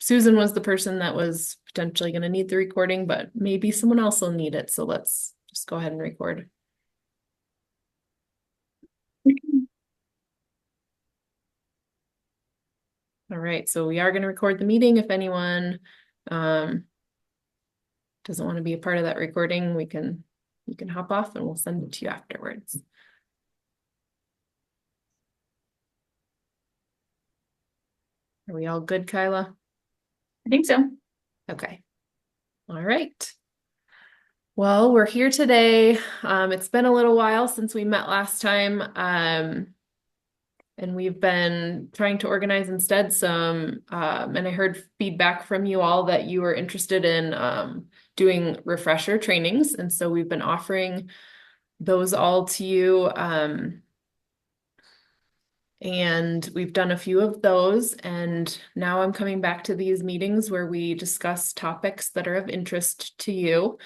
Susan was the person that was potentially going to need the recording, but maybe someone else will need it. So let's just go ahead and record. All right, so we are going to record the meeting. If anyone doesn't want to be a part of that recording, you can hop off and we'll send it to you afterwards. Are we all good, Kyla? I think so. Okay. All right. Well, we're here today. It's been a little while since we met last time. And we've been trying to organize instead some, and I heard feedback from you all that you were interested in doing refresher trainings. And so we've been offering those all to you. And we've done a few of those. And now I'm coming back to these meetings where we discuss topics that are of interest to you.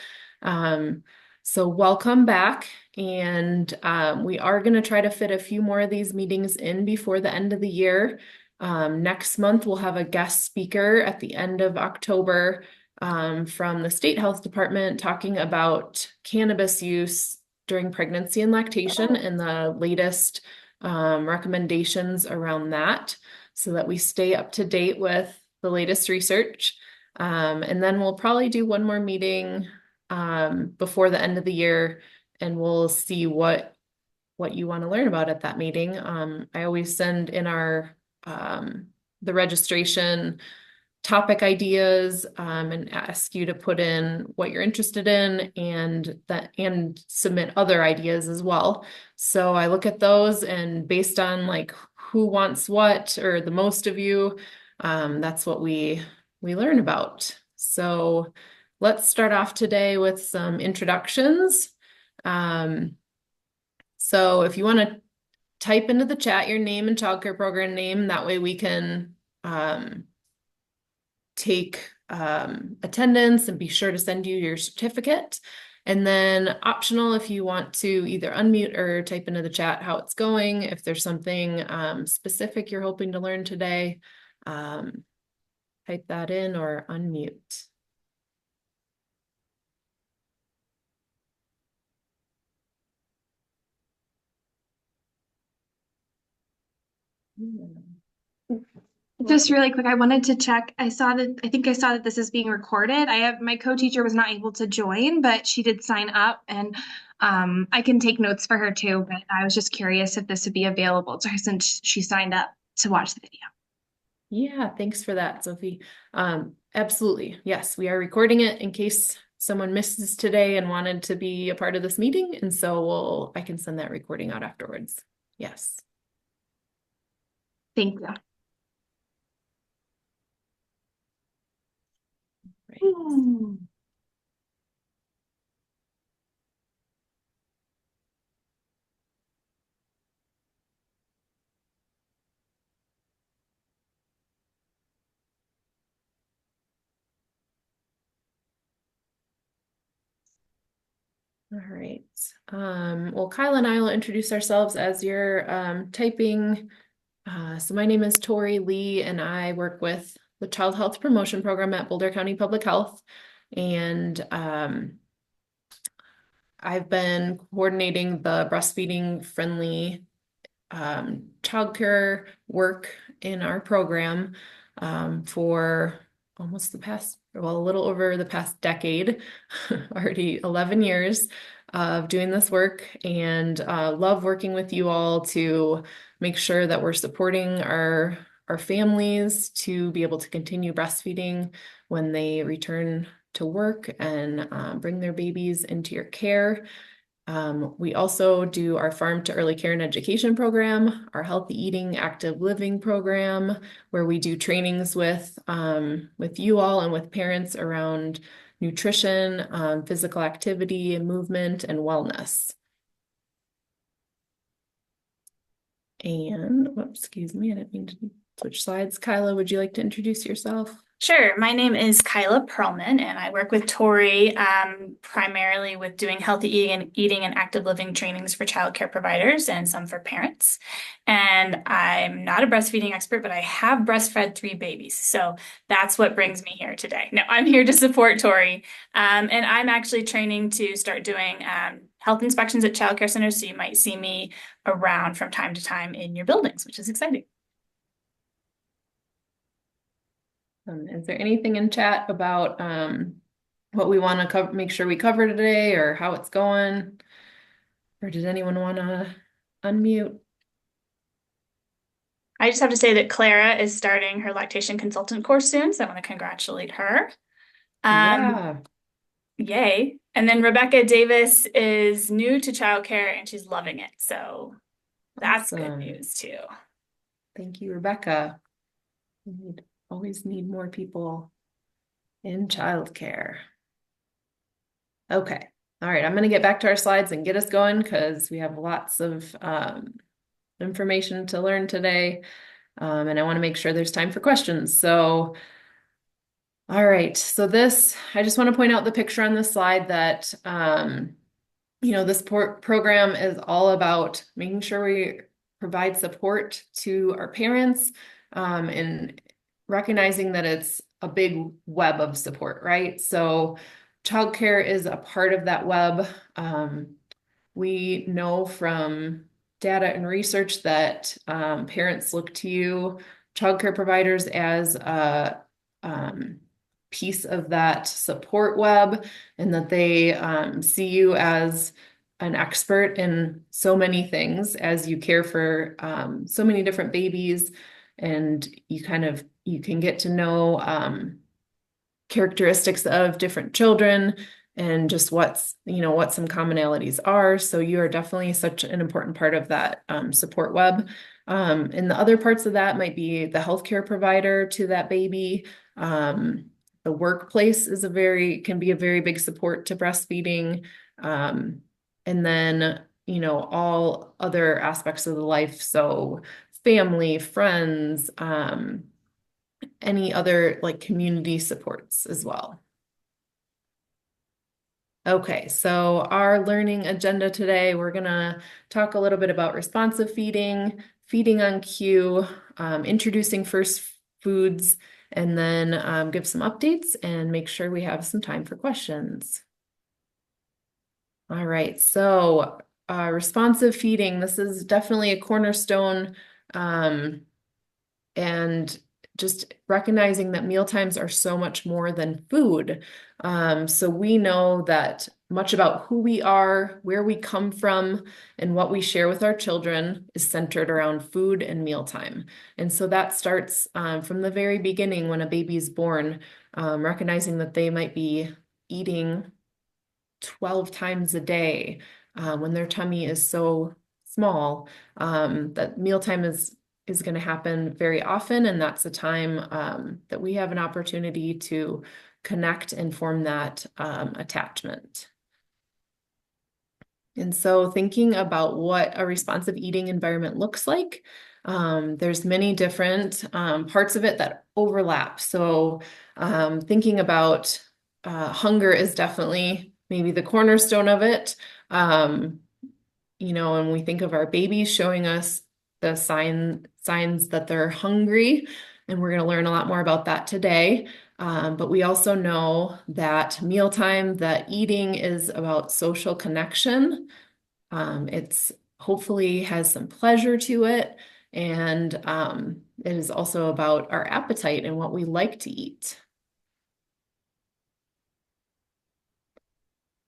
So welcome back. And we are going to try to fit a few more of these meetings in before the end of the year. Next month, we'll have a guest speaker at the end of October from the State Health Department talking about cannabis use during pregnancy and lactation and the latest recommendations around that so that we stay up to date with the latest research. And then we'll probably do one more meeting before the end of the year, and we'll see what you want to learn about at that meeting. I always send in our the registration topic ideas and ask you to put in what you're interested in and submit other ideas as well. So I look at those, and based on like who wants what or the most of you, that's what we learn about. So let's start off today with some introductions. So if you want to type into the chat your name and childcare program name, that way we can take attendance and be sure to send you your certificate. And then optional if you want to either unmute or type into the chat how it's going. If there's something specific you're hoping to learn today, type that in or unmute. Just really quick, I wanted to check. I think I saw that this is being recorded. My co-teacher was not able to join, but she did sign up, and I can take notes for her too, but I was just curious if this would be available to her since she signed up to watch the video. Yeah, thanks for that, Sophie. Absolutely. Yes, we are recording it in case someone misses today and wanted to be a part of this meeting. And so I can send that recording out afterwards. Yes. Thank you. Right. All right. Well, Kyle and I will introduce ourselves as you're typing. So my name is Tori Lee, and I work with the Child Health Promotion Program at Boulder County Public Health. And I've been coordinating the breastfeeding friendly childcare work in our program for almost a little over the past decade, already 11 years of doing this work, and love working with you all to make sure that we're supporting our families to be able to continue breastfeeding when they return to work and bring their babies into your care. We also do our farm to early care and education program, our healthy eating, active living program, where we do trainings with you all and with parents around nutrition, physical activity and movement and wellness. And, whoops, excuse me, I didn't mean to Switch slides. Kyla, would you like to introduce yourself? Sure. My name is Kyla Perlman, and I work with Tori primarily with doing healthy eating and active living trainings for childcare providers and some for parents. And I'm not a breastfeeding expert, but I have breastfed 3 babies. So that's what brings me here today. No, I'm here to support Tori. And I'm actually training to start doing health inspections at childcare centers. So you might see me around from time to time in your buildings, which is exciting. Is there anything in chat about what we want to cover, make sure we cover today or how it's going? Or did anyone want to unmute? I just have to say that Clara is starting her lactation consultant course soon, so I want to congratulate her. Um, Yeah, Yay. And then Rebecca Davis is new to childcare and she's loving it. So that's good awesome. news too. Thank you, Rebecca. Always need more people in childcare. Okay. All right. I'm going to get back to our slides and get us going because we have lots of information to learn today. And I want to make sure there's time for questions. So, all right. So I just want to point out the picture on the slide that, this program is all about making sure we provide support to our parents, and recognizing that it's a big web of support, right? So childcare is a part of that web. We know from data and research that parents look to you, childcare providers, as a piece of that support web, and that they see you as an expert in so many things as you care for so many different babies, and you can get to know characteristics of different children and just what some commonalities are. So you are definitely such an important part of that support web. And the other parts of that might be the healthcare provider to that baby. The workplace can be a very big support to breastfeeding. And then, all other aspects of the life. So family, friends, any other like community supports as well. Okay, so our learning agenda today, we're gonna talk a little bit about responsive feeding, feeding on cue, introducing first foods, and then give some updates and make sure we have some time for questions. All right, so responsive feeding, this is definitely a cornerstone, and just recognizing that meal times are so much more than food. So we know that much about who we are, where we come from, and what we share with our children is centered around food and mealtime. And so that starts from the very beginning when a baby is born, recognizing that they might be eating 12 times a day when their tummy is so small, that mealtime is going to happen very often, and that's a time that we have an opportunity to connect and form that attachment. And so thinking about what a responsive eating environment looks like, there's many different parts of it that overlap. So thinking about hunger is definitely maybe the cornerstone of it. When we think of our babies showing us the signs that they're hungry, and we're going to learn a lot more about that today. But we also know that mealtime, that eating is about social connection. It's hopefully has some pleasure to it, and it is also about our appetite and what we like to eat.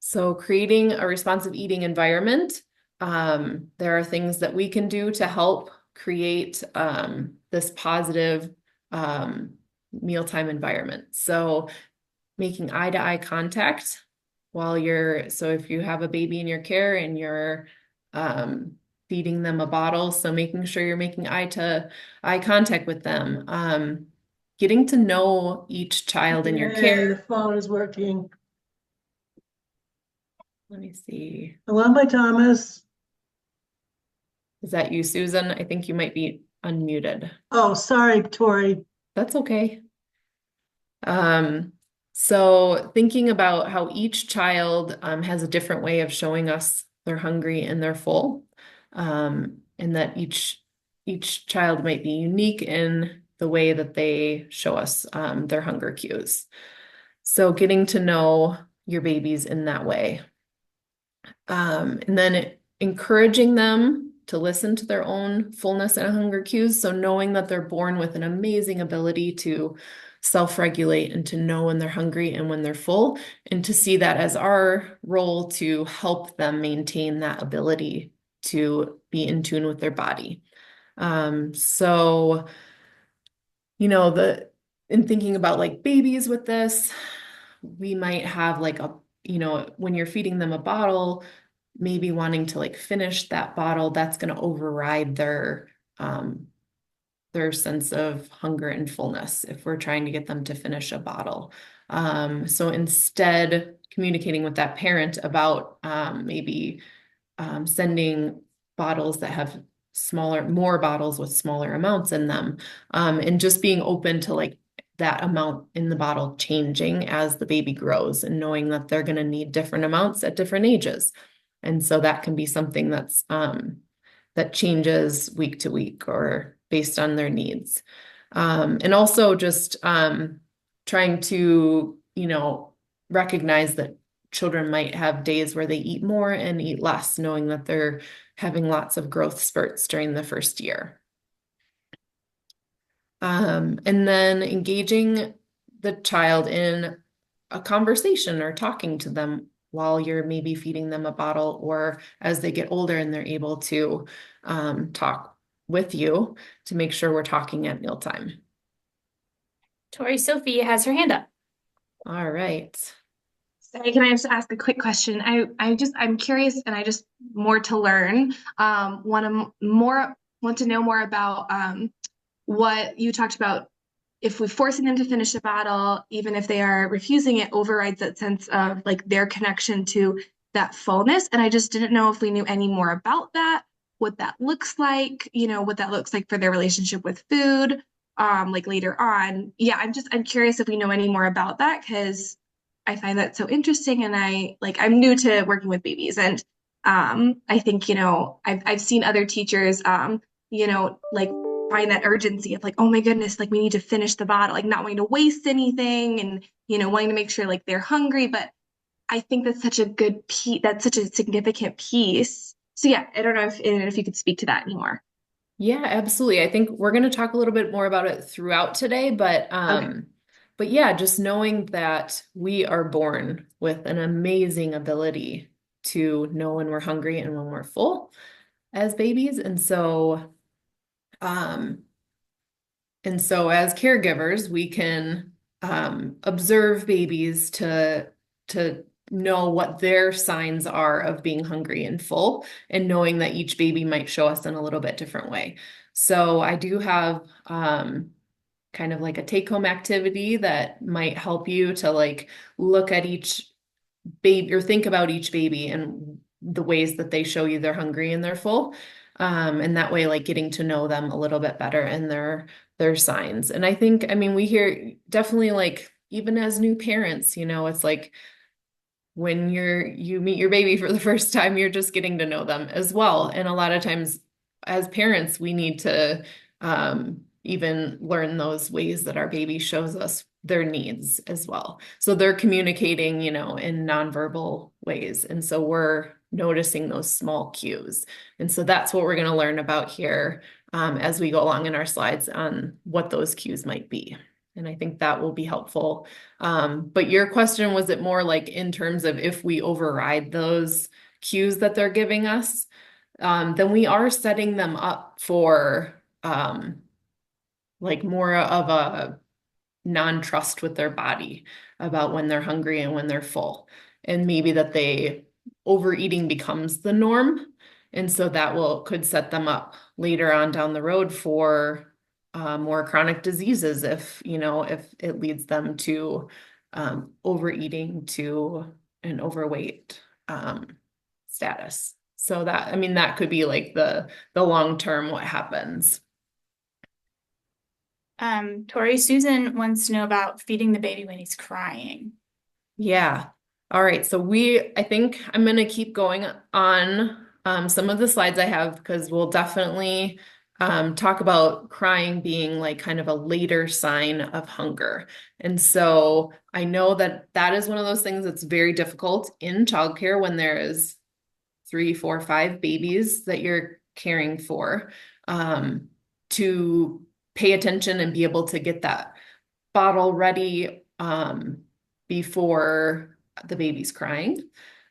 So creating a responsive eating environment, there are things that we can do to help create this positive mealtime environment. So making eye-to-eye contact so if you have a baby in your care and you're feeding them a bottle, so making sure you're making eye-to-eye contact with them, getting to know each child in your Yay, the care. phone is working. Let me see. Hello, my Thomas. Is that you, Susan? I think you might be unmuted. Oh, sorry, Tori. That's okay. Um, so thinking about how each child has a different way of showing us they're hungry and they're full, and that each child might be unique in the way that they show us their hunger cues. So getting to know your babies in that way. And then encouraging them to listen to their own fullness and hunger cues. So knowing that they're born with an amazing ability to self-regulate and to know when they're hungry and when they're full, and to see that as our role to help them maintain that ability to be in tune with their body. So, in thinking about like babies with this, we might have like when you're feeding them a bottle, maybe wanting to like finish that bottle, that's going to override their sense of hunger and fullness if we're trying to get them to finish a bottle. So instead, communicating with that parent about maybe sending bottles that have more bottles with smaller amounts in them, and just being open to like that amount in the bottle changing as the baby grows and knowing that they're going to need different amounts at different ages. And so that can be something that changes week to week or based on their needs. And also just trying to, recognize that children might have days where they eat more and eat less, knowing that they're having lots of growth spurts during the first year. And then engaging the child in a conversation or talking to them while you're maybe feeding them a bottle, or as they get older and they're able to talk with you, to make sure we're talking at mealtime. Tori Sophie has her hand up. All right. Sorry, can I just ask a quick question? I'm curious and I just more to learn. Want to know more about what you talked about. If we're forcing them to finish a battle, even if they are refusing it, overrides that sense of like their connection to that fullness. And I just didn't know if we knew any more about that, what that looks like, what that looks like for their relationship with food, like later on. Yeah, I'm curious if we know any more about that because I find that so interesting. And I'm new to working with babies, and I think, I've seen other teachers, like find that urgency of like, oh my goodness, like we need to finish the bottle, like not wanting to waste anything and, wanting to make sure like they're hungry. But I think that's such a good piece. That's such a significant piece. So yeah, I don't know if you could speak to that anymore. Yeah, absolutely. I think we're going to talk a little bit more about it throughout today, Okay. but yeah, just knowing that we are born with an amazing ability to know when we're hungry and when we're full as babies. Um, and so as caregivers, we can observe babies to know what their signs are of being hungry and full, and knowing that each baby might show us in a little bit different way. So I do have kind of like a take-home activity that might help you to like look at each baby or think about each baby and the ways that they show you they're hungry and they're full. And that way, like getting to know them a little bit better and their signs. And I think, I mean, we hear definitely like even as new parents, it's like when you meet your baby for the first time, you're just getting to know them as well. And a lot of times as parents, we need to even learn those ways that our baby shows us their needs as well. So they're communicating, in nonverbal ways. And so we're noticing those small cues. And so that's what we're going to learn about here as we go along in our slides on what those cues might be. And I think that will be helpful. But your question, was it more like in terms of if we override those cues that they're giving us, then we are setting them up for like more of a non-trust with their body about when they're hungry and when they're full. And maybe that overeating becomes the norm. And so that could set them up later on down the road for more chronic diseases if it leads them to overeating to an overweight status. So that, I mean, that could be like the long term what happens. Tori, Susan wants to know about feeding the baby when he's crying. Yeah. All right. So I think I'm going to keep going on some of the slides I have because we'll definitely talk about crying being like kind of a later sign of hunger. And so I know that that is one of those things that's very difficult in childcare when there is 3, 4, 5 babies that you're caring for, to pay attention and be able to get that bottle ready before the baby's crying.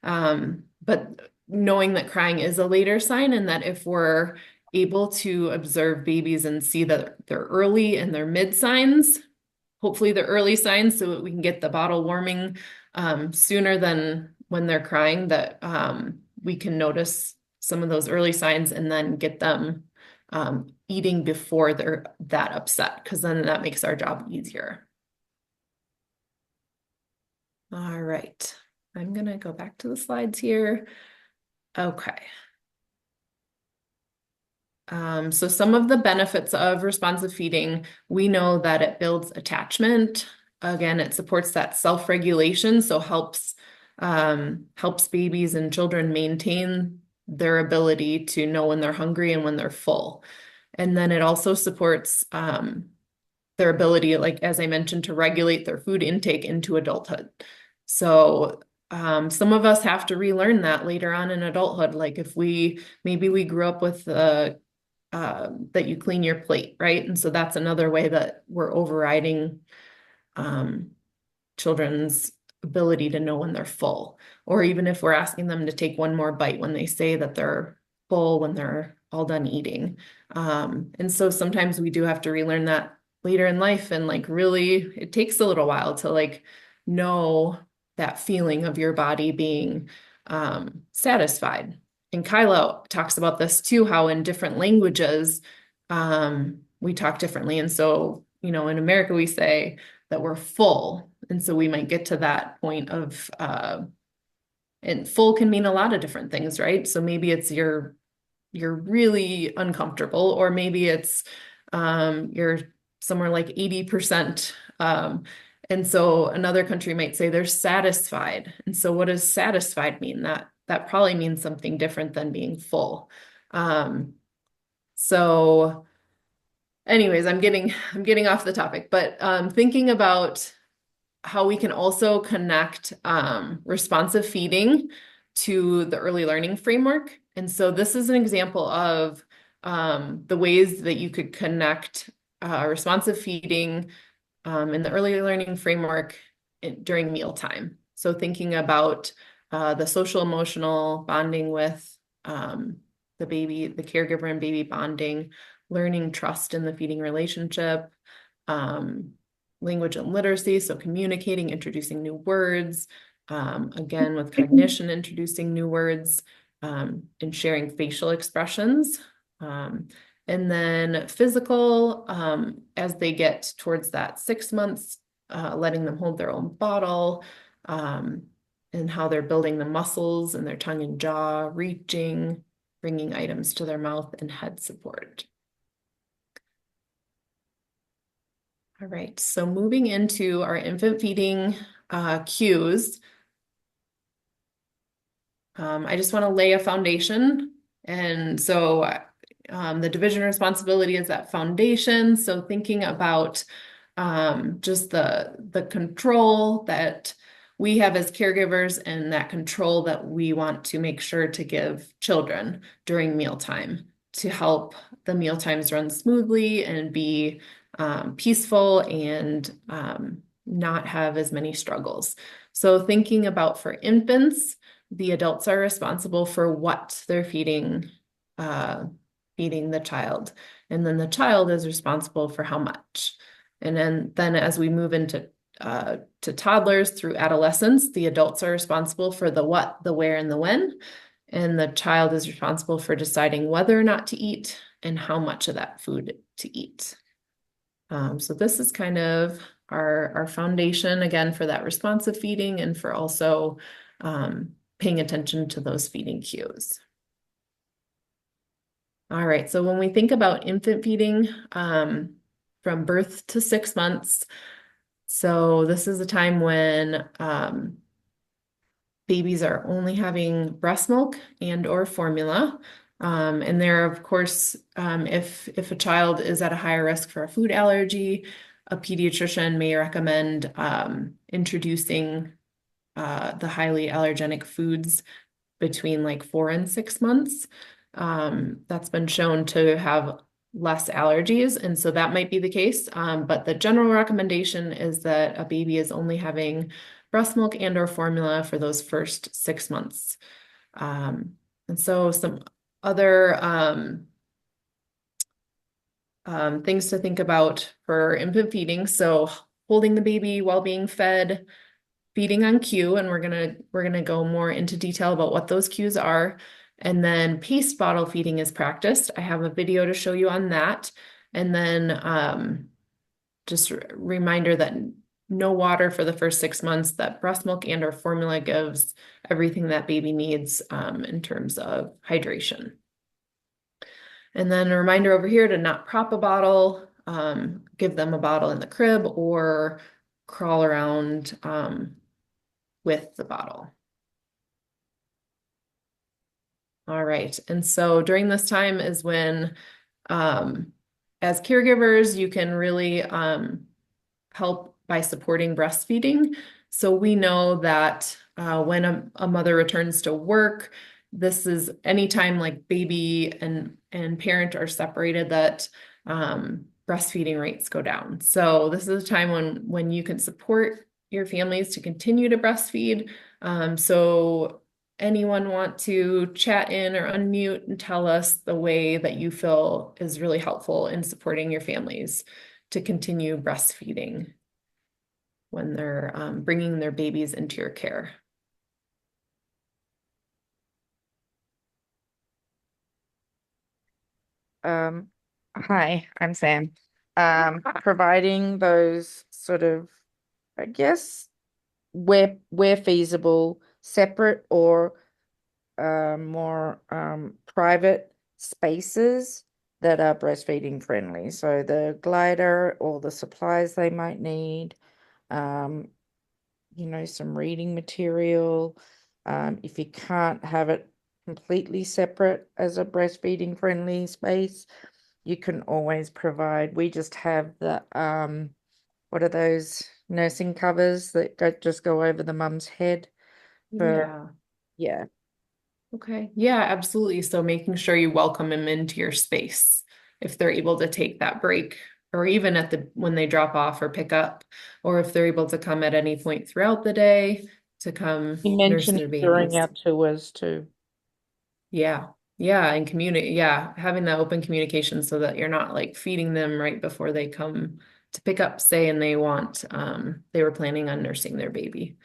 But knowing that crying is a later sign, and that if we're able to observe babies and see that they're early and their mid signs, hopefully the early signs, so that we can get the bottle warming sooner than when they're crying, that we can notice some of those early signs and then get them eating before they're that upset, because then that makes our job easier. All right, I'm gonna go back to the slides here. Okay. So some of the benefits of responsive feeding, we know that it builds attachment. Again, it supports that self-regulation, so helps babies and children maintain their ability to know when they're hungry and when they're full. And then it also supports their ability, like as I mentioned, to regulate their food intake into adulthood. So some of us have to relearn that later on in adulthood. Like if maybe we grew up with that you clean your plate, right? And so that's another way that we're overriding children's ability to know when they're full, or even if we're asking them to take one more bite when they say that they're full when they're all done eating. And so sometimes we do have to relearn that later in life, and like really it takes a little while to like know that feeling of your body being satisfied. And Kyla talks about this too, how in different languages we talk differently. And so, in America we say that we're full. And so we might get to that point of, and full can mean a lot of different things, right? So maybe it's you're really uncomfortable, or maybe it's you're somewhere like 80%. And so another country might say they're satisfied. And so what does satisfied mean? That probably means something different than being full. So anyways, I'm getting off the topic, but thinking about how we can also connect responsive feeding to the early learning framework. And so this is an example of the ways that you could connect responsive feeding in the early learning framework during mealtime. So thinking about the social emotional bonding with the baby, the caregiver and baby bonding, learning trust in the feeding relationship, language and literacy, so communicating, introducing new words, again with cognition, introducing new words, and sharing facial expressions. And then physical, as they get towards that 6 months, letting them hold their own bottle, and how they're building the muscles in their tongue and jaw, reaching, bringing items to their mouth, and head support. All right, so moving into our infant feeding cues, I just want to lay a foundation. And so the division responsibility is that foundation. So thinking about just the control that we have as caregivers, and that control that we want to make sure to give children during mealtime to help the meal times run smoothly and be peaceful and not have as many struggles. So thinking about for infants, the adults are responsible for what they're feeding the child, and then the child is responsible for how much. And then as we move into to toddlers through adolescence, the adults are responsible for the what, the where, and the when, and the child is responsible for deciding whether or not to eat and how much of that food to eat. So this is kind of our foundation, again, for that responsive feeding, and for also paying attention to those feeding cues. All right, so when we think about infant feeding, from birth to 6 months. So this is a time when babies are only having breast milk and or formula. And there, of course, if a child is at a higher risk for a food allergy, a pediatrician may recommend introducing the highly allergenic foods between like 4 and 6 months. That's been shown to have less allergies, and so that might be the case. But the general recommendation is that a baby is only having breast milk and or formula for those first 6 months. And so some other things to think about for infant feeding. So holding the baby while being fed, feeding on cue, and we're gonna go more into detail about what those cues are. And then paste bottle feeding is practiced. I have a video to show you on that. And then just a reminder that no water for the first 6 months, that breast milk and or formula gives everything that baby needs in terms of hydration. And then a reminder over here to not prop a bottle, give them a bottle in the crib or crawl around with the bottle. All right, and so during this time is when, as caregivers, you can really help by supporting breastfeeding. So we know that when a mother returns to work, this is anytime like baby and parent are separated that breastfeeding rates go down. So this is a time when you can support your families to continue to breastfeed. So anyone want to chat in or unmute and tell us the way that you feel is really helpful in supporting your families to continue breastfeeding when they're bringing their babies into your care? Hi, I'm Sam. Providing those sort of, I guess, where feasible, separate or more private spaces that are breastfeeding friendly. So the glider or the supplies they might need, some reading material. If you can't have it completely separate as a breastfeeding friendly space, you can always provide. We just have the what are those nursing covers that just go over the mum's head for yeah. Okay. Yeah, absolutely. So making sure you welcome them into your space if they're able to take that break, or even when they drop off or pick up, or if they're able to come at any point throughout the day to come You nurse mentioned their during babies. our tours too. Yeah. Yeah. And having that open communication so that you're not like feeding them right before they come to pick up, say, and they were planning on nursing their baby.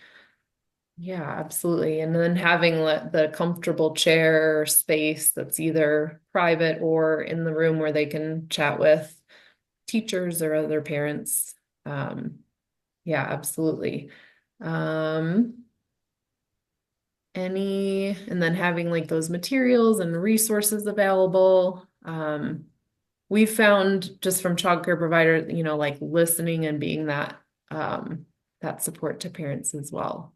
Yeah, absolutely. And then having the comfortable chair or space that's either private or in the room where they can chat with teachers or other parents. Yeah, absolutely. And then having like those materials and resources available. We've found just from childcare provider, like listening and being that support to parents as well.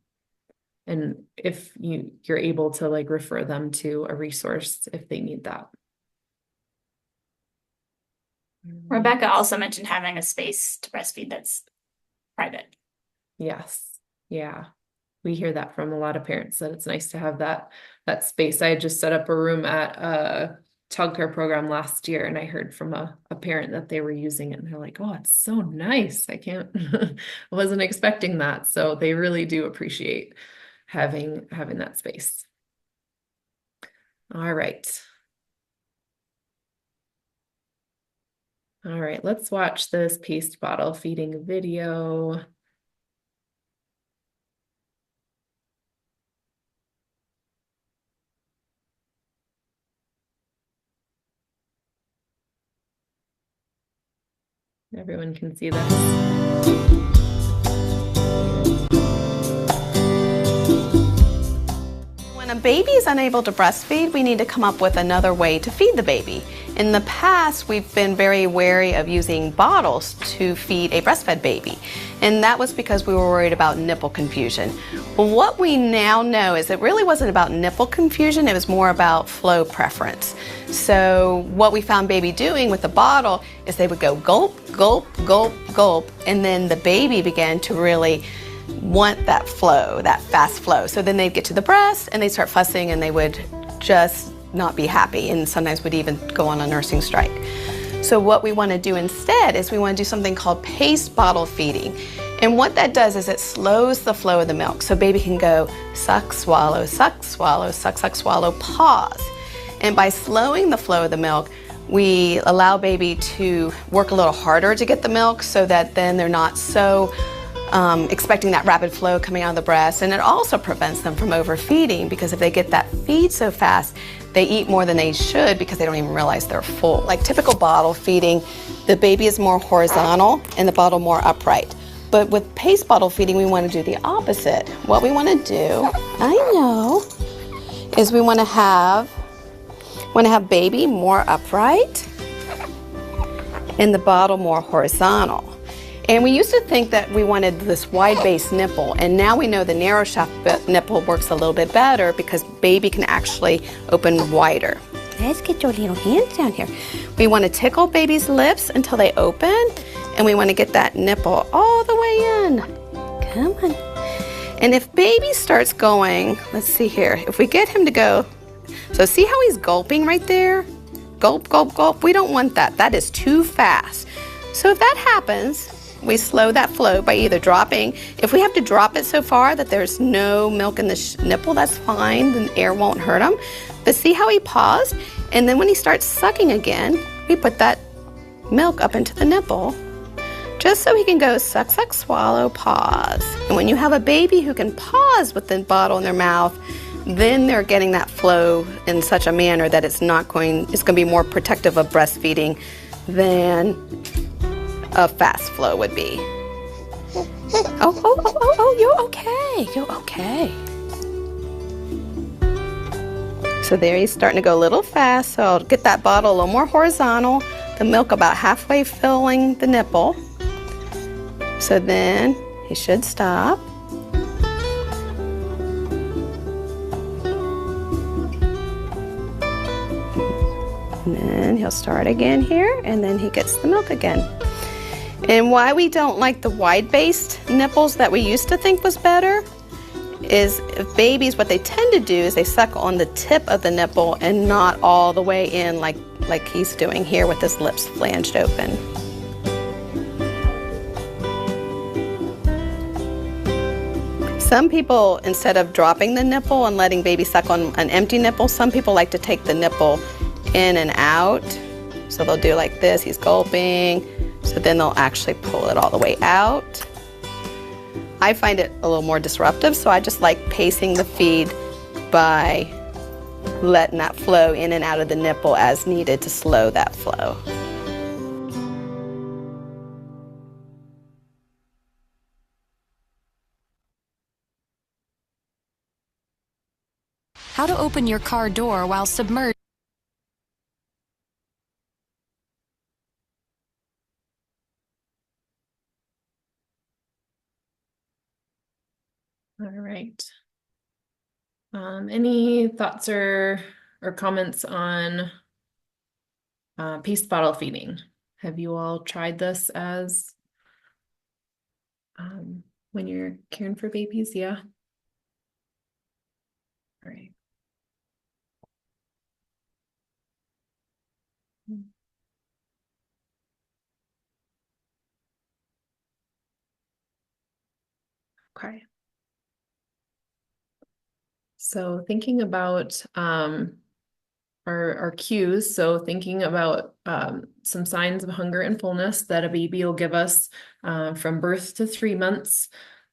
And if you're able to like refer them to a resource if they need that. Rebecca also mentioned having a space to breastfeed that's private. Yes. Yeah. We hear that from a lot of parents that it's nice to have that space. I had just set up a room at a childcare program last year, and I heard from a parent that they were using it, and they're like, "Oh, it's so nice. I wasn't expecting that." So they really do appreciate having that space. All right. All right, let's watch this paste bottle feeding video. Everyone can see this. When a baby is unable to breastfeed, we need to come up with another way to feed the baby. In the past, we've been very wary of using bottles to feed a breastfed baby, and that was because we were worried about nipple confusion. Well, what we now know is it really wasn't about nipple confusion, it was more about flow preference. So what we found baby doing with the bottle is they would go gulp, gulp, gulp, gulp, and then the baby began to really want that flow, that fast flow. So then they'd get to the breast and they'd start fussing and they would just not be happy, and sometimes would even go on a nursing strike. So what we want to do instead is we want to do something called paced bottle feeding. And what that does is it slows the flow of the milk. So baby can go suck, swallow, suck, swallow, suck, suck, swallow, pause. And by slowing the flow of the milk, we allow baby to work a little harder to get the milk so that then they're not so expecting that rapid flow coming out of the breast. And it also prevents them from overfeeding, because if they get that feed so fast, they eat more than they should because they don't even realize they're full. Like typical bottle feeding, the baby is more horizontal and the bottle more upright. But with paced bottle feeding, we want to do the opposite. What we want to do, I know, is we want to have baby more upright and the bottle more horizontal. And we used to think that we wanted this wide-based nipple, and now we know the narrow shaft nipple works a little bit better because baby can actually open wider. Let's get your little hands down here. We want to tickle baby's lips until they open, and we want to get that nipple all the way in. Come on. And if baby starts going, let's see here, if we get him to go, so see how he's gulping right there? Gulp, gulp, gulp. We don't want that. That is too fast. So if that happens, we slow that flow by either dropping. If we have to drop it so far that there's no milk in the nipple, that's fine. The air won't hurt him. But see how he paused? And then when he starts sucking again, we put that milk up into the nipple just so he can go suck, suck, swallow, pause. And when you have a baby who can pause with the bottle in their mouth, then they're getting that flow in such a manner that it's going to be more protective of breastfeeding than a fast flow would be. Oh, you're okay. You're okay. So there he's starting to go a little fast. So I'll get that bottle a little more horizontal, the milk about halfway filling the nipple. So then he should stop. And then he'll start again here, and then he gets the milk again. And why we don't like the wide-based nipples that we used to think was better is babies, what they tend to do is they suck on the tip of the nipple and not all the way in like he's doing here with his lips flanged open. Some people, instead of dropping the nipple and letting baby suck on an empty nipple, some people like to take the nipple in and out. So they'll do like this, he's gulping, so then they'll actually pull it all the way out. I find it a little more disruptive, so I just like pacing the feed by letting that flow in and out of the nipple as needed to slow that flow. How to open your car door while submerged. All right. Any thoughts or comments on paced bottle feeding? Have you all tried this as when you're caring for babies? Yeah. All right. Okay. So thinking about our cues, so thinking about some signs of hunger and fullness that a baby will give us from birth to 3 months.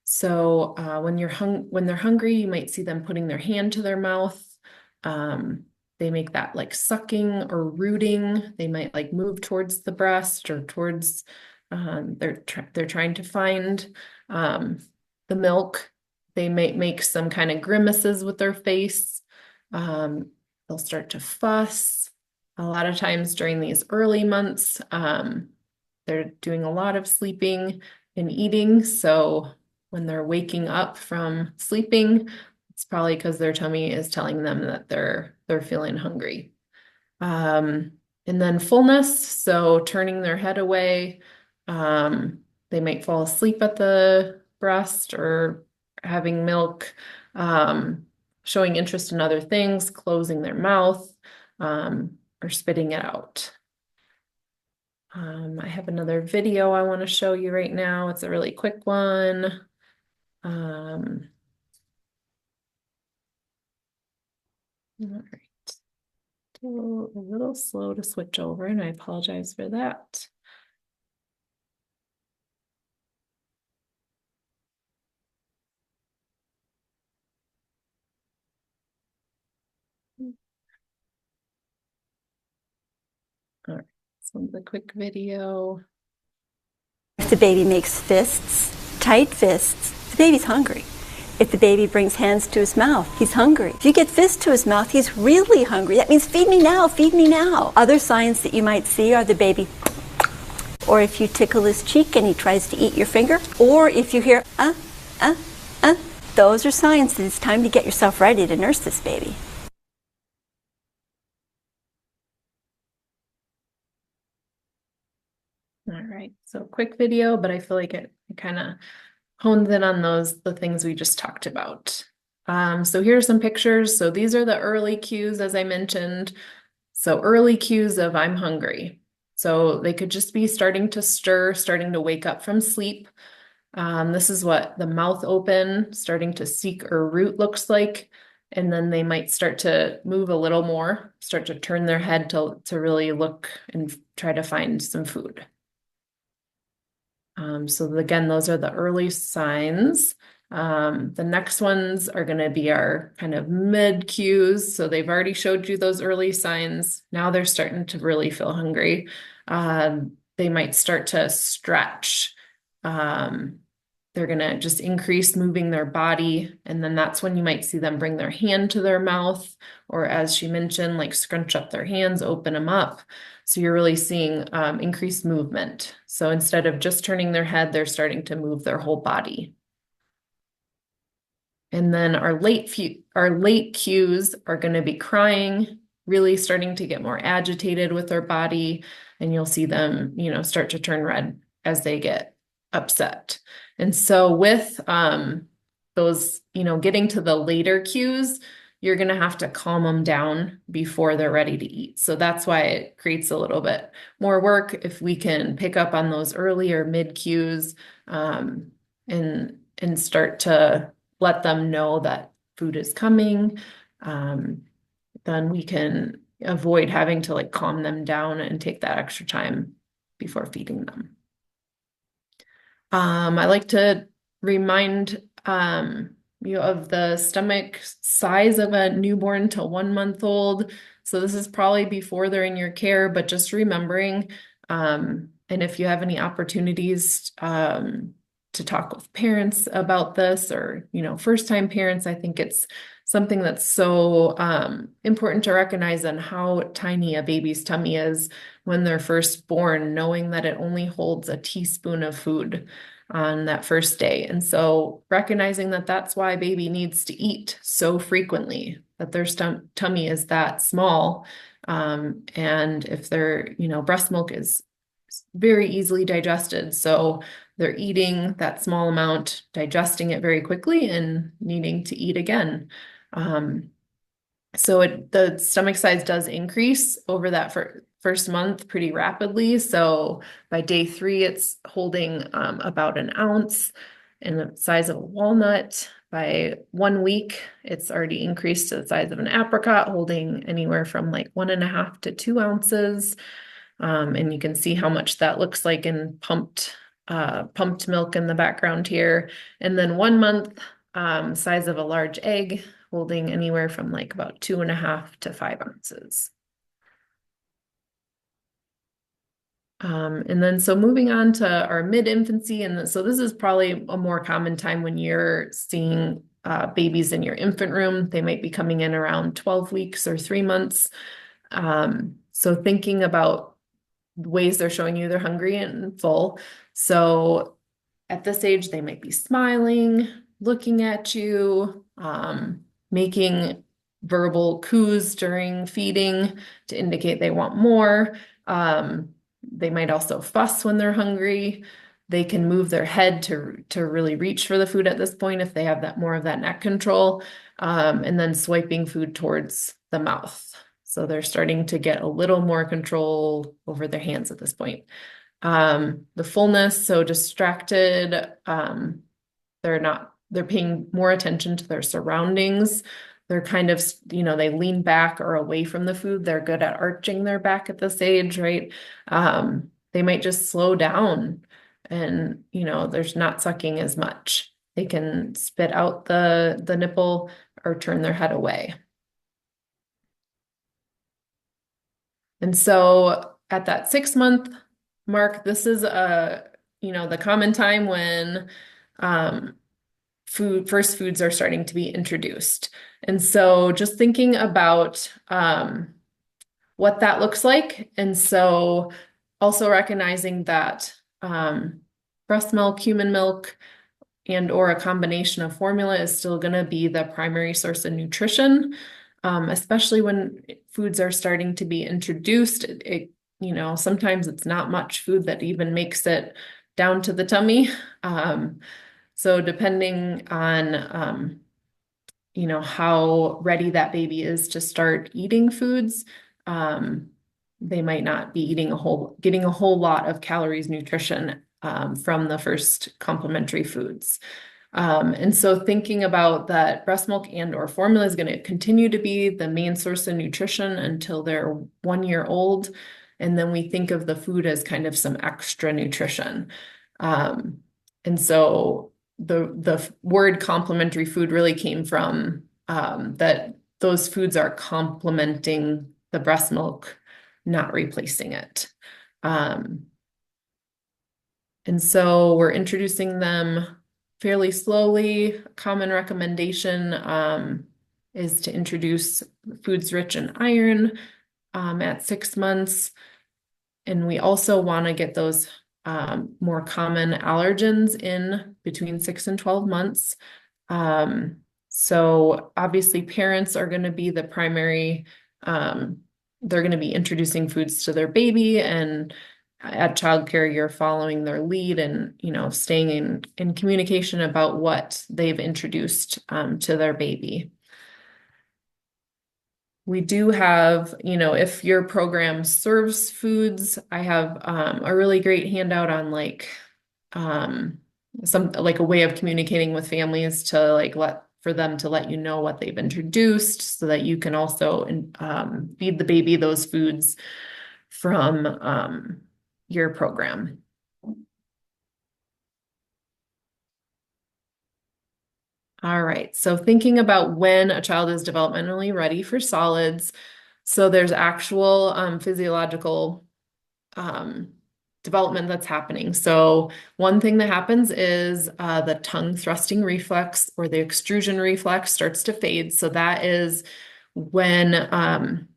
So when they're hungry, you might see them putting their hand to their mouth. They make that like sucking or rooting. They might like move towards the breast or towards they're trying to find the milk. They might make some kind of grimaces with their face. They'll start to fuss. A lot of times during these early months, they're doing a lot of sleeping and eating. So when they're waking up from sleeping, it's probably because their tummy is telling them that they're feeling hungry. And then fullness, so turning their head away. They might fall asleep at the breast or having milk, showing interest in other things, closing their mouth, or spitting it out. I have another video I want to show you right now. It's a really quick one. All right. Still a little slow to switch over, and I apologize for that. All right, this one's a quick video. If the baby makes fists, tight fists, the baby's hungry. If the baby brings hands to his mouth, he's hungry. If you get fists to his mouth, he's really hungry. That means feed me now, feed me now. Other signs that you might see are the baby, or if you tickle his cheek and he tries to eat your finger, or if you hear, those are signs that it's time to get yourself ready to nurse this baby. All right, so quick video, but I feel like it kind of honed in on the things we just talked about. So here are some pictures. So these are the early cues, as I mentioned. So early cues of I'm hungry. So they could just be starting to stir, starting to wake up from sleep. This is what the mouth open, starting to seek or root looks like. And then they might start to move a little more, start to turn their head to really look and try to find some food. So again, those are the early signs. The next ones are going to be our kind of mid cues. So they've already showed you those early signs. Now they're starting to really feel hungry. They might start to stretch. They're going to just increase moving their body. And then that's when you might see them bring their hand to their mouth, or as she mentioned, like scrunch up their hands, open them up. So you're really seeing increased movement. So instead of just turning their head, they're starting to move their whole body. And then our late cues are going to be crying, really starting to get more agitated with their body. And you'll see them, start to turn red as they get upset. And so with those, getting to the later cues, you're going to have to calm them down before they're ready to eat. So that's why it creates a little bit more work if we can pick up on those earlier mid cues and start to let them know that food is coming. Then we can avoid having to calm them down and take that extra time before feeding them. I like to remind you of the stomach size of a newborn to 1 month old. So this is probably before they're in your care, but just remembering, and if you have any opportunities to talk with parents about this, or first-time parents, I think it's something that's so important to recognize on how tiny a baby's tummy is when they're first born, knowing that it only holds a teaspoon of food on that first day. And so recognizing that that's why baby needs to eat so frequently, that their tummy is that small. And if their, breast milk is very easily digested. So they're eating that small amount, digesting it very quickly, and needing to eat again. So the stomach size does increase over that first month pretty rapidly. So by day 3, it's holding about an ounce in the size of a walnut. By 1 week, it's already increased to the size of an apricot, holding anywhere from 1.5 to 2 ounces. And you can see how much that looks like in pumped milk in the background here. And then 1 month, size of a large egg, holding anywhere from about 2.5 to 5 ounces. And then so moving on to our mid-infancy, and so this is probably a more common time when you're seeing babies in your infant room. They might be coming in around 12 weeks or 3 months. So thinking about ways they're showing you they're hungry and full. So at this age, they might be smiling, looking at you, making verbal coos during feeding to indicate they want more. They might also fuss when they're hungry. They can move their head to really reach for the food at this point if they have that more of that neck control, and then swiping food towards the mouth. So they're starting to get a little more control over their hands at this point. The fullness, so distracted, they're paying more attention to their surroundings. They're kind of, they lean back or away from the food. They're good at arching their back at this age, right? They might just slow down and, there's not sucking as much. They can spit out the nipple or turn their head away. And so at that 6 month mark, this is the common time when first foods are starting to be introduced. And so just thinking about what that looks like. And so also recognizing that breast milk, human milk, and or a combination of formula is still going to be the primary source of nutrition, especially when foods are starting to be introduced. Sometimes it's not much food that even makes it down to the tummy. So depending on, how ready that baby is to start eating foods, they might not be getting a whole lot of calories, nutrition from the first complementary foods. And so thinking about that breast milk and or formula is going to continue to be the main source of nutrition until they're 1 year old. And then we think of the food as kind of some extra nutrition. And so the word complementary food really came from that those foods are complementing the breast milk, not replacing it. And so we're introducing them fairly slowly. A common recommendation is to introduce foods rich in iron at 6 months. And we also want to get those more common allergens in between 6 and 12 months. So obviously parents are going to be the primary, they're going to be introducing foods to their baby, and at childcare, you're following their lead and, staying in communication about what they've introduced to their baby. We do have, if your program serves foods, I have a really great handout on a way of communicating with families to for them to let you know what they've introduced, so that you can also feed the baby those foods from your program. All right, so thinking about when a child is developmentally ready for solids. So there's actual physiological development that's happening. So one thing that happens is the tongue thrusting reflex or the extrusion reflex starts to fade. So that is when I'm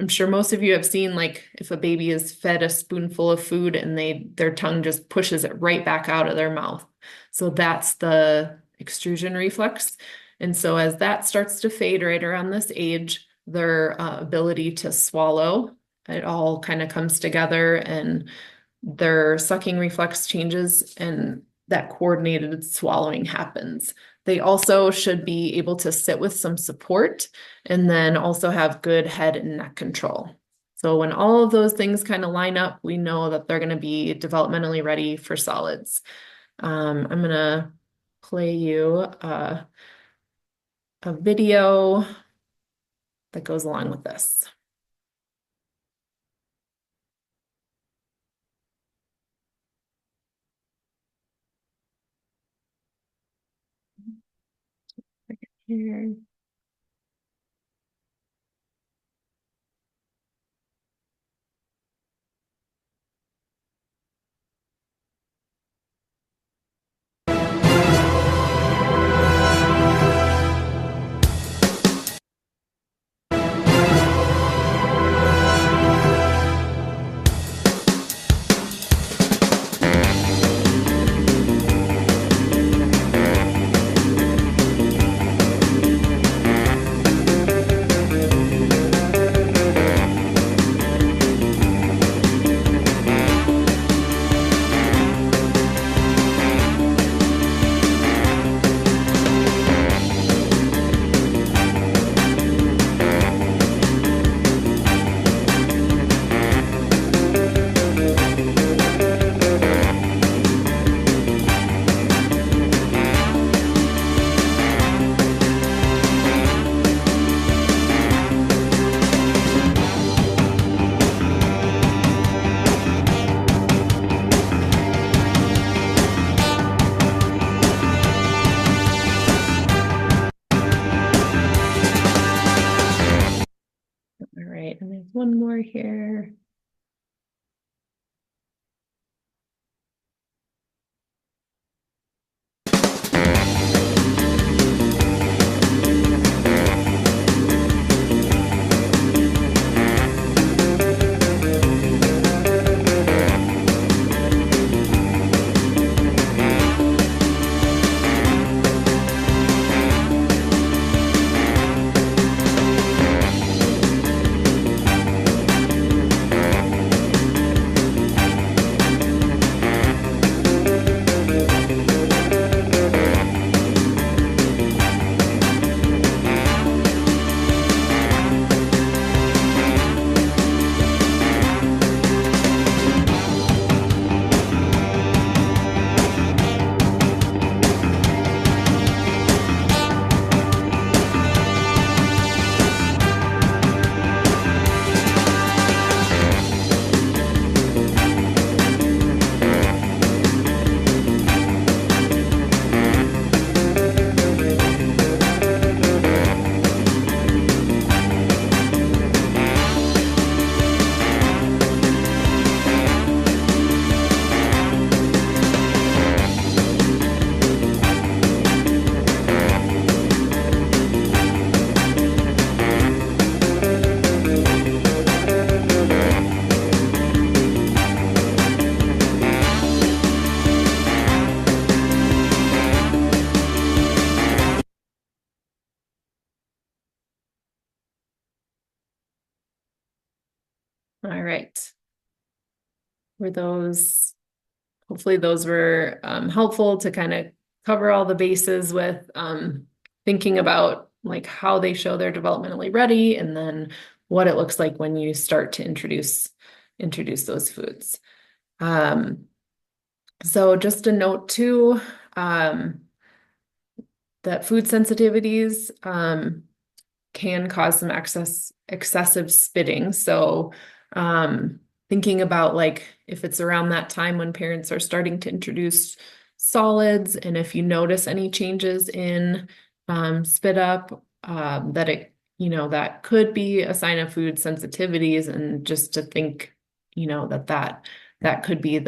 sure most of you have seen, if a baby is fed a spoonful of food and their tongue just pushes it right back out of their mouth. So that's the extrusion reflex. And so as that starts to fade right around this age, their ability to swallow, it all kind of comes together, and their sucking reflex changes, and that coordinated swallowing happens. They also should be able to sit with some support, and then also have good head and neck control. So when all of those things kind of line up, we know that they're going to be developmentally ready for solids. I'm going to play you a video that goes along with this. Here. one more here. All right. Hopefully those were helpful to kind of cover all the bases with thinking about like how they show they're developmentally ready and then what it looks like when you start to introduce those foods. So just a note too, that food sensitivities can cause some excessive spitting. So thinking about like if it's around that time when parents are starting to introduce solids, and if you notice any changes in spit up, that that could be a sign of food sensitivities, and just to think, that could be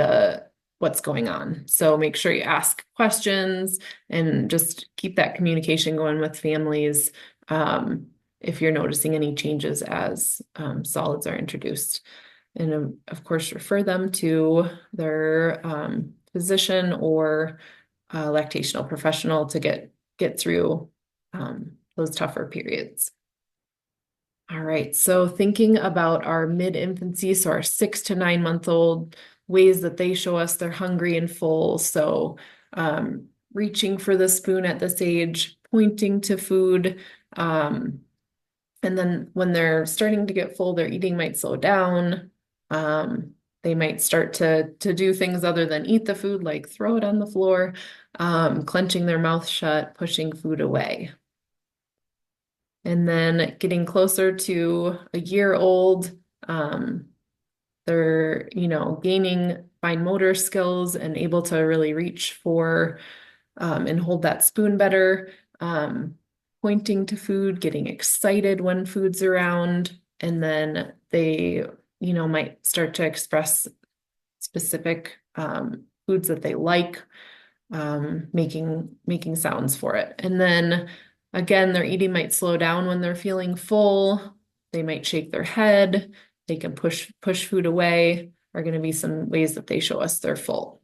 what's going on. So make sure you ask questions and just keep that communication going with families. If you're noticing any changes as solids are introduced. And of course, refer them to their physician or lactational professional to get through those tougher periods. All right, so thinking about our mid-infancy, so our 6 to 9 month old, ways that they show us they're hungry and full. So reaching for the spoon at this age, pointing to food, and then when they're starting to get full, their eating might slow down. They might start to do things other than eat the food, like throw it on the floor, clenching their mouth shut, pushing food away. And then getting closer to a year old, they're, gaining fine motor skills and able to really reach for and hold that spoon better. Pointing to food, getting excited when food's around, and then they, might start to express specific foods that they like, making sounds for it. And then again, their eating might slow down when they're feeling full. They might shake their head. They can push food away. Are going to be some ways that they show us they're full.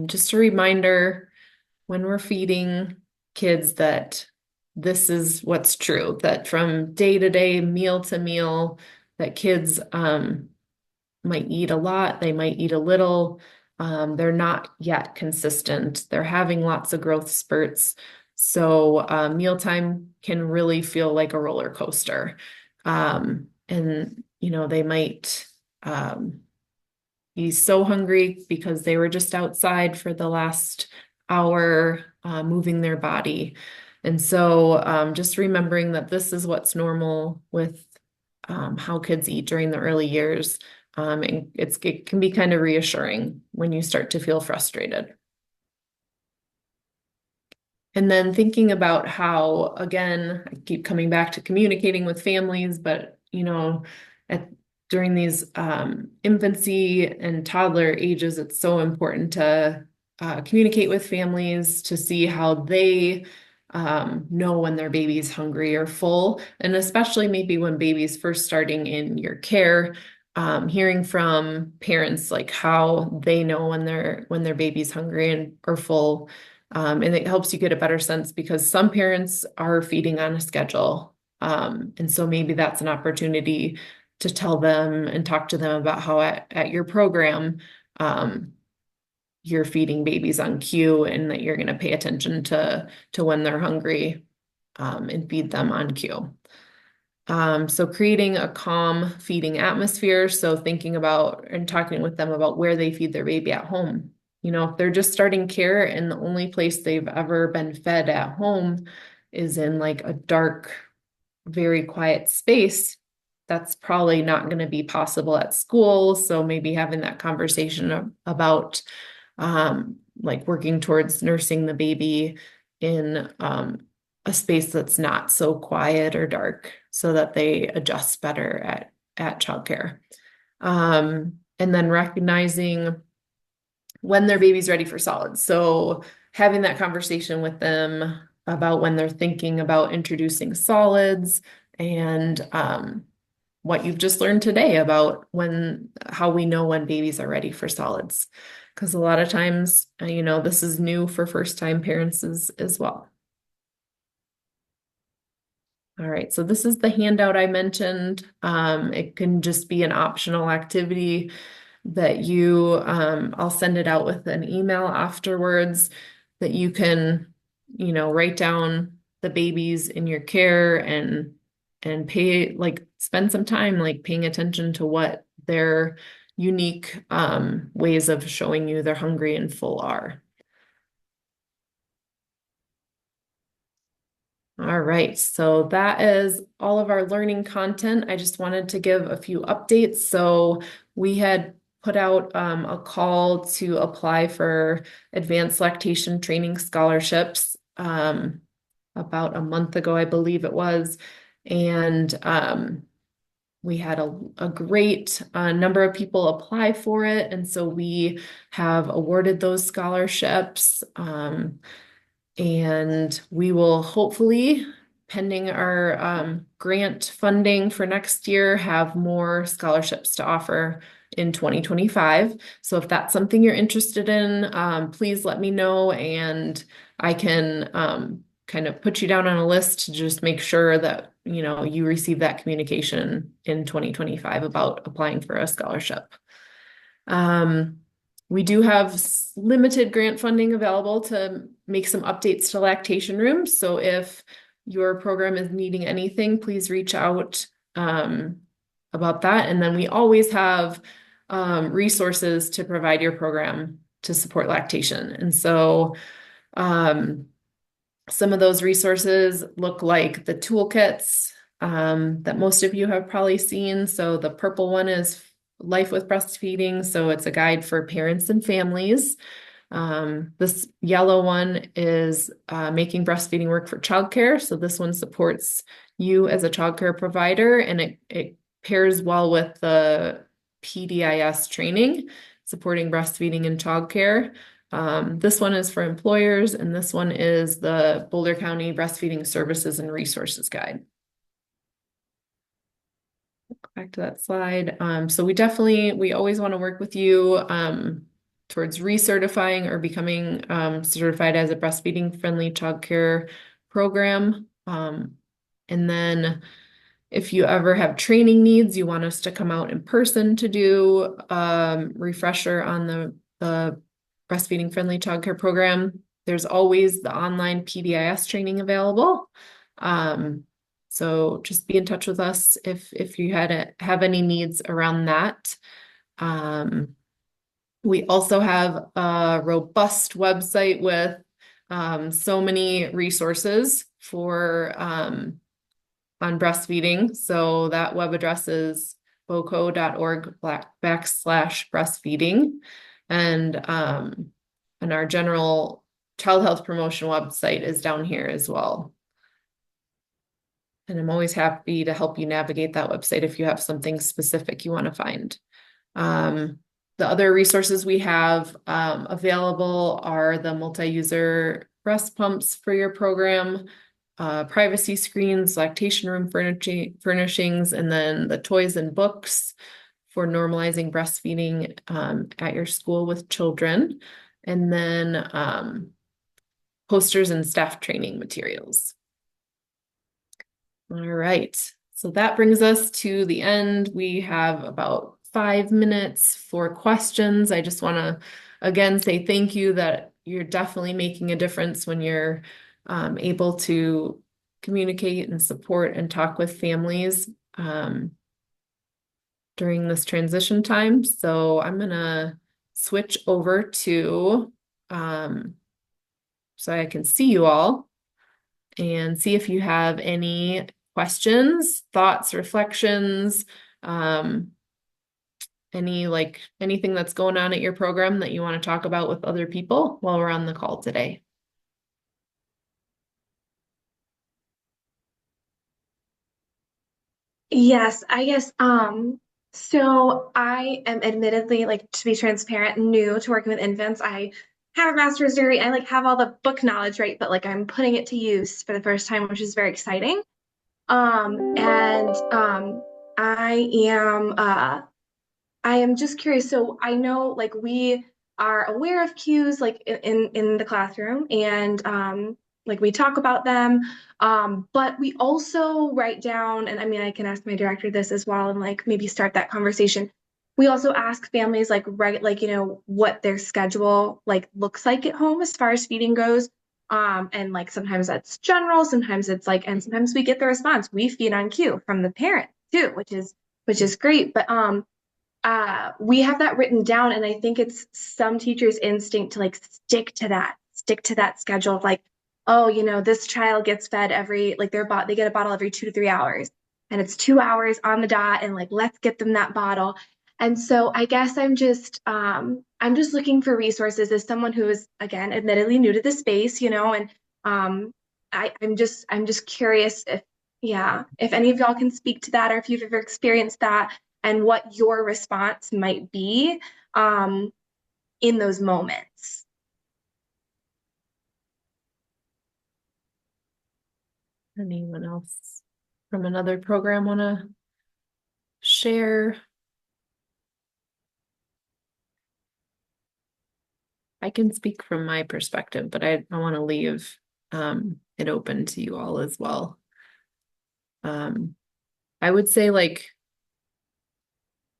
Just a reminder, when we're feeding kids, that this is what's true, that from day to day, meal to meal, that kids might eat a lot, they might eat a little, they're not yet consistent, they're having lots of growth spurts. So mealtime can really feel like a roller coaster. And they might be so hungry because they were just outside for the last hour, moving their body. And so just remembering that this is what's normal with how kids eat during the early years. And it can be kind of reassuring when you start to feel frustrated. And then thinking about how, again, I keep coming back to communicating with families, but at during these infancy and toddler ages, it's so important to communicate with families to see how they know when their baby's hungry or full, and especially maybe when baby's first starting in your care, hearing from parents like how they know when their baby's hungry and or full. And it helps you get a better sense because some parents are feeding on a schedule. And so maybe that's an opportunity to tell them and talk to them about how at your program, you're feeding babies on cue and that you're going to pay attention to when they're hungry, and feed them on cue. So creating a calm feeding atmosphere. So thinking about and talking with them about where they feed their baby at home. If they're just starting care and the only place they've ever been fed at home is in like a dark, very quiet space, that's probably not going to be possible at school. So maybe having that conversation about like working towards nursing the baby in a space that's not so quiet or dark so that they adjust better at childcare. And then recognizing when their baby's ready for solids. So having that conversation with them about when they're thinking about introducing solids and what you've just learned today about how we know when babies are ready for solids. Because a lot of times, this is new for first-time parents as well. All right, so this is the handout I mentioned. It can just be an optional activity that I'll send it out with an email afterwards that you can, write down the babies in your care and spend some time paying attention to what their unique ways of showing you they're hungry and full are. All right, so that is all of our learning content. I just wanted to give a few updates. So we had put out a call to apply for advanced lactation training scholarships about a month ago, I believe it was. And we had a great number of people apply for it. And so we have awarded those scholarships. And we will hopefully, pending our grant funding for next year, have more scholarships to offer in 2025. So if that's something you're interested in, please let me know and I can kind of put you down on a list to just make sure that you receive that communication in 2025 about applying for a scholarship. We do have limited grant funding available to make some updates to lactation rooms. So if your program is needing anything, please reach out about that. And then we always have resources to provide your program to support lactation. And so some of those resources look like the toolkits that most of you have probably seen. So the purple one is Life with Breastfeeding. So it's a guide for parents and families. This yellow one is Making Breastfeeding Work for Childcare. So this one supports you as a childcare provider, and it pairs well with the PDIS training, supporting breastfeeding in childcare. This one is for employers, and this one is the Boulder County Breastfeeding Services and Resources Guide. Back to that slide. So we always want to work with you towards recertifying or becoming certified as a breastfeeding friendly childcare program. And then if you ever have training needs, you want us to come out in person to do refresher on the breastfeeding friendly childcare program, there's always the online PDIS training available. So just be in touch with us if you have any needs around that. We also have a robust website with so many resources for on breastfeeding. So that web address is boco.org/breastfeeding. And our general child health promotion website is down here as well. And I'm always happy to help you navigate that website if you have something specific you want to find. The other resources we have available are the multi-user breast pumps for your program, privacy screens, lactation room furnishings, and then the toys and books for normalizing breastfeeding at your school with children, and then posters and staff training materials. All right, so that brings us to the end. We have about 5 minutes for questions. I just want to again say thank you that you're definitely making a difference when you're able to communicate and support and talk with families during this transition time. So I'm gonna switch over to so I can see you all and see if you have any questions, thoughts, reflections, anything that's going on at your program that you want to talk about with other people while we're on the call today. Yes, I guess so I am admittedly, like, to be transparent, new to working with infants. I have a master's degree. I like have all the book knowledge, right? But like I'm putting it to use for the first time, which is very exciting. And I am I am just curious. So I know like we are aware of cues like in the classroom and like we talk about them. But we also write down, and I mean I can ask my director this as well and like maybe start that conversation. We also ask families like you know what their schedule like looks like at home as far as feeding goes. And like sometimes that's general, sometimes it's like, and sometimes we get the response, we feed on cue from the parent too, which is great. But we have that written down, and I think it's some teachers' instinct to like stick to that schedule of like, oh, you know, this child gets fed every like they get a bottle every 2 to 3 hours, and it's 2 hours on the dot, and like let's get them that bottle. And so I guess I'm just looking for resources as someone who is again admittedly new to the space, you know, and I'm just curious if yeah, if any of y'all can speak to that or if you've ever experienced that and what your response might be um, in those moments. Anyone else from another program want to share? I can speak from my perspective, but I want to leave it open to you all as well. I would say like,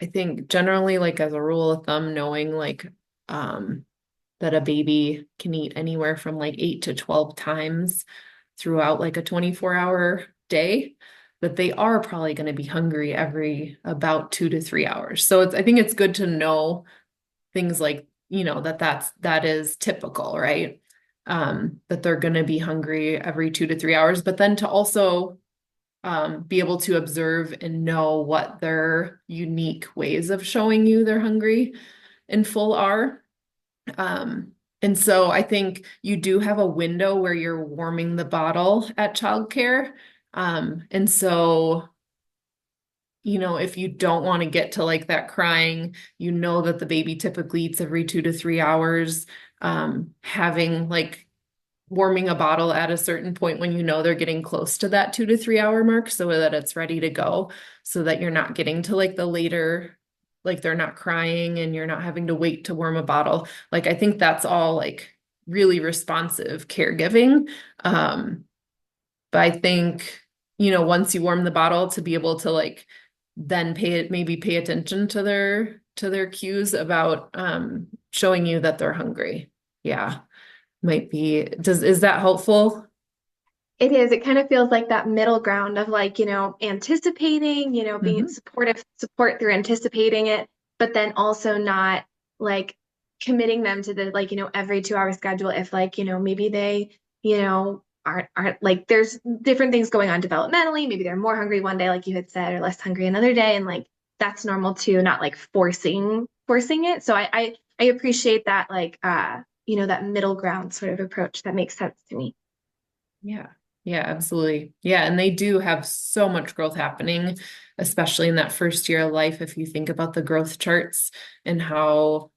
I think generally like as a rule of thumb, knowing like that a baby can eat anywhere from like 8 to 12 times throughout like a 24-hour day, that they are probably going to be hungry every about 2 to 3 hours. So I think it's good to know things like, you know, that is typical, right? That they're going to be hungry every 2 to 3 hours, but then to also be able to observe and know what their unique ways of showing you they're hungry in full are. And so I think you do have a window where you're warming the bottle at childcare. And so, you know, if you don't want to get to like that crying, you know that the baby typically eats every 2 to 3 hours, having like warming a bottle at a certain point when you know they're getting close to that 2 to 3 hour mark so that it's ready to go, so that you're not getting to like the later, like they're not crying and you're not having to wait to warm a bottle. Like I think that's all like really responsive caregiving. But I think, you know, once you warm the bottle to be able to like then maybe pay attention to their cues about showing you that they're hungry. Yeah. Might be, is that helpful? It is. It kind of feels like that middle ground of like, you know, anticipating, you know, being support through anticipating it, but then also not like committing them to the like, you know, every 2 hour schedule if like, you know, maybe they, you know, aren't like there's different things going on developmentally. Maybe they're more hungry one day, like you had said, or less hungry another day. And like that's normal too, not like forcing it. So I appreciate that like that middle ground sort of approach that makes sense to me. Yeah. Yeah, absolutely. Yeah, and they do have so much growth happening, especially in that first year of life. If you think about the growth charts and how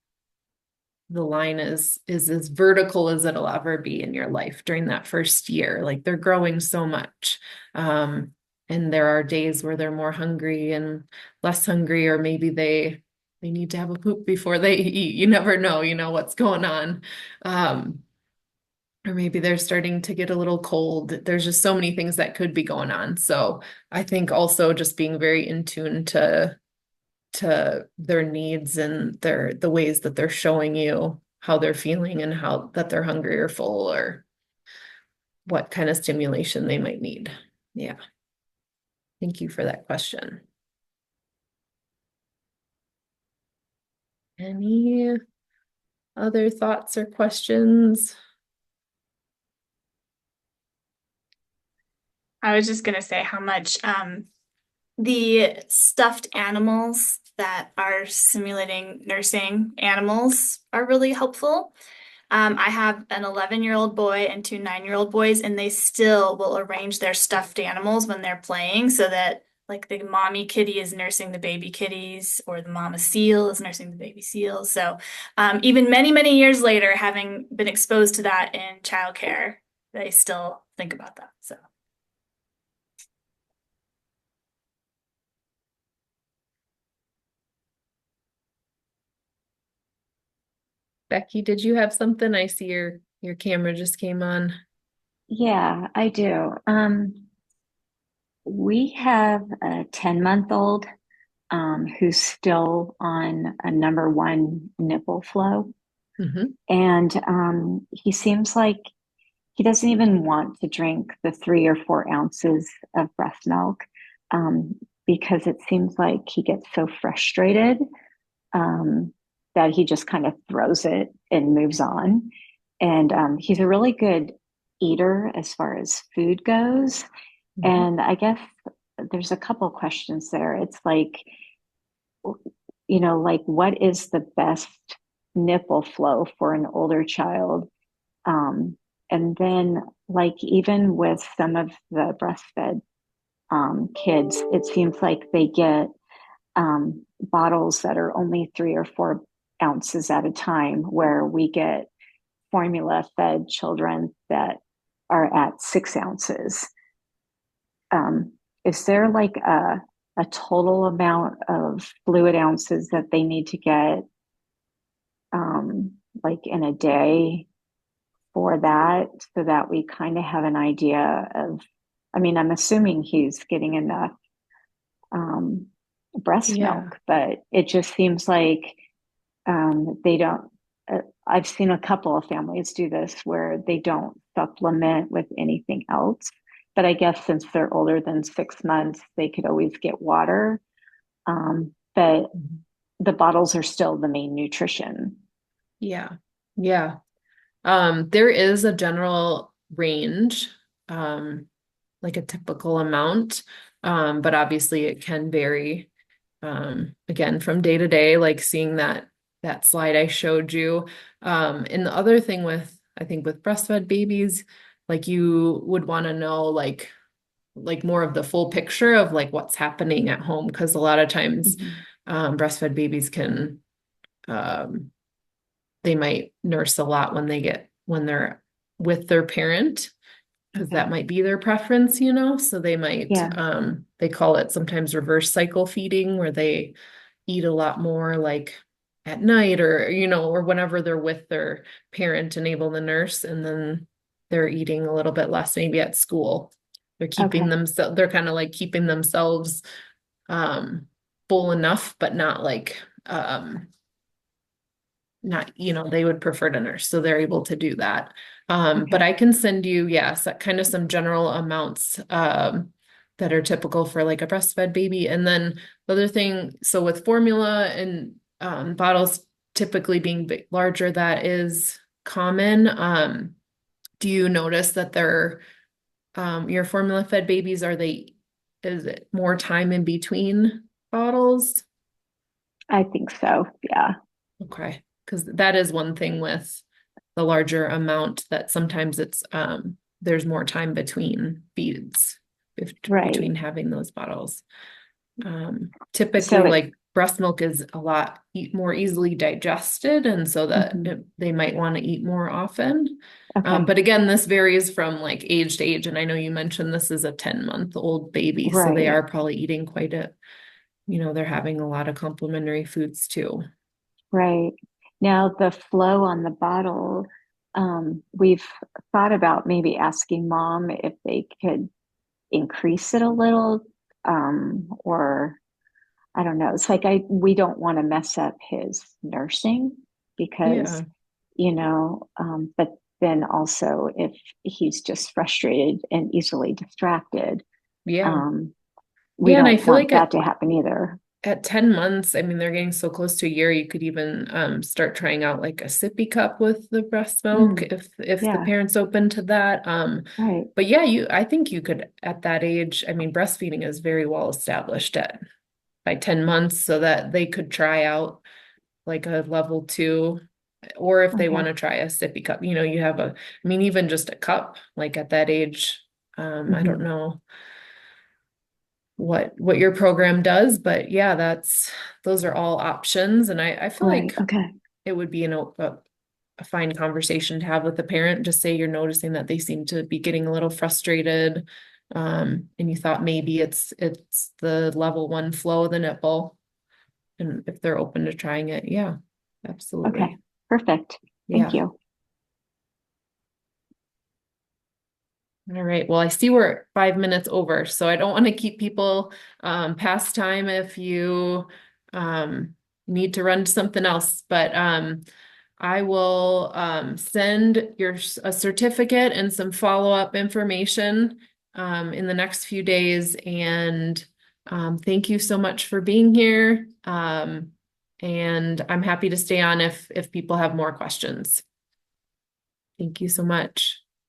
the line is as vertical as it'll ever be in your life during that first year. Like they're growing so much. And there are days where they're more hungry and less hungry, or maybe they need to have a poop before they eat. You never know, what's going on. Or maybe they're starting to get a little cold. There's just so many things that could be going on. So I think also just being very in tune to their needs and the ways that they're showing you how they're feeling and how that they're hungry or full or what kind of stimulation they might need. Yeah. Thank you for that question. Any other thoughts or questions? I was just gonna say how much the stuffed animals that are simulating nursing animals are really helpful. I have an 11-year-old boy and two 9-year-old boys, and they still will arrange their stuffed animals when they're playing so that like the mommy kitty is nursing the baby kitties or the mama seal is nursing the baby seals. So even many, many years later, having been exposed to that in childcare, they still think about that. So. Becky, did you have something? I see your camera just came on. Yeah, I do. We have a 10-month-old who's still on a number one nipple flow. Mhm. And he seems like he doesn't even want to drink the 3 or 4 ounces of breast milk because it seems like he gets so frustrated that he just kind of throws it and moves on. And he's a really good eater as far as food goes. Mhm. And I guess there's a couple questions there. It's like, like what is the best nipple flow for an older child? And then, like, even with some of the breastfed kids, it seems like they get bottles that are only 3 or 4 ounces at a time, where we get formula fed children that are at 6 ounces. Um, is there like a total amount of fluid ounces that they need to get like in a day for that, so that we kind of have an idea of, I mean, I'm assuming he's getting enough um, breast Yeah. milk, but it just seems like they don't. I've seen a couple of families do this where they don't supplement with anything else. But I guess since they're older than 6 months, they could always get water. But Mhm. the bottles are still the main nutrition. Yeah. Yeah. There is a general range, like a typical amount, but obviously it can vary, again, from day to day, like seeing that slide I showed you. And the other thing I think with breastfed babies, like you would want to know like more of the full picture of like what's happening at home, because a lot of times Mhm. breastfed babies can they might nurse a lot when they're with their parent, because Okay. that might be their preference, so they might Yeah. they call it sometimes reverse cycle feeding, where they eat a lot more like at night, or or whenever they're with their parent, enable the nurse, and then they're eating a little bit less maybe at school. Okay. They're kind of like keeping themselves um full enough, but not like not, they would prefer to nurse, so they're able to do that. But Okay. I can send you, yes, kind of some general amounts that are typical for like a breastfed baby. And then the other thing, so with formula and bottles typically being larger, that is common. Do you notice that your formula fed babies, is it more time in between bottles? I think so. Yeah. Okay. Because that is one thing with the larger amount, that sometimes it's there's more time between feeds between having those bottles. Typically, So like breast milk is a lot more easily digested, and so that they might want to eat more often. Okay. But again, this varies from like age to age, and I know you mentioned this is a 10-month-old baby, so they Right. are probably eating quite a, they're having a lot of complementary foods too. Right. Now, the flow on the bottle, we've thought about maybe asking mom if they could increase it a little, or I don't know. It's like we don't want to mess up his nursing because, Yeah. but then also if he's just frustrated and easily distracted, Yeah. we Yeah, and I don't feel want like that to happen either. at 10 months, I mean, they're getting so close to a year, you could even start trying out like a sippy cup with the breast milk if the Yeah, parent's open to that. right. But yeah, I think you could at that age, I mean, breastfeeding is very well established by 10 months, so that they could try out like a level 2, or if they want Okay. to try a sippy cup, you have I mean, even just a cup, like at that age, I don't know what your program does, but yeah, those are all options. And I feel Right. like Okay. it would be a fine conversation to have with the parent. Just say you're noticing that they seem to be getting a little frustrated. And you thought maybe it's the level 1 flow of the nipple. And if they're open to trying it, yeah, absolutely. Okay. Perfect. Thank Yeah. you. All right. Well, I see we're 5 minutes over, so I don't want to keep people past time if you need to run to something else. But I will send a certificate and some follow-up information in the next few days. And thank you so much for being here. And I'm happy to stay on if people have more questions. Thank you so much.